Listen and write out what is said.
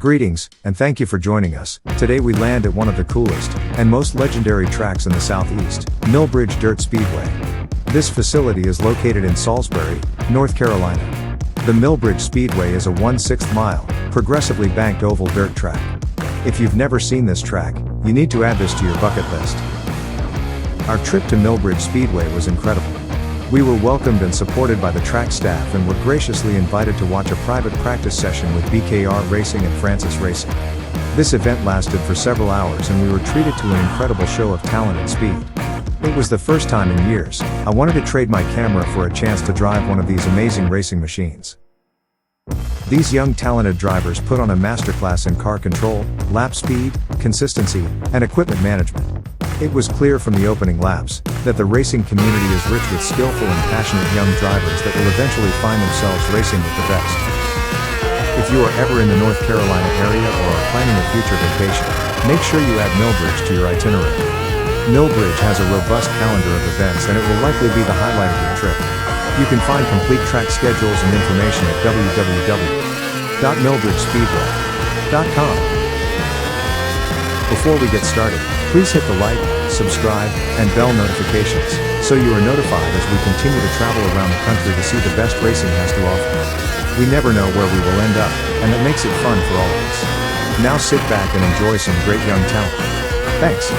Greetings, and thank you for joining us. Today we land at one of the coolest and most legendary tracks in the Southeast, Millbridge Speedway. This facility is located in Salisbury, North Carolina. The Millbridge Speedway is a 1/6 mile, progressively banked oval dirt track. If you've never seen this track, you need to add this to your bucket list. Our trip to Millbridge Speedway was incredible. We were welcomed and supported by the track staff and were graciously invited to watch a private practice session with BKR Racing and Francis Racing. This event lasted for several hours and we were treated to an incredible show of talent and speed. It was the first time in years I wanted to trade my camera for a chance to drive one of these amazing racing machines. These young talented drivers put on a masterclass in car control, lap speed, consistency, and equipment management. It was clear from the opening laps that the racing community is rich with skillful and passionate young drivers that will eventually find themselves racing with the best. If you are ever in the North Carolina area or are planning a future vacation, make sure you add Millbridge to your itinerary. Millbridge has a robust calendar of events and it will likely be the highlight of your trip. You can find complete track schedules and information at www.millbridgespeedway.com. Before we get started, please hit the like, subscribe, and bell notifications, so you are notified as we continue to travel around the country to see the best racing has to offer. We never know where we will end up, and that makes it fun for all of us. Now sit back and enjoy some great young talent. Thanks.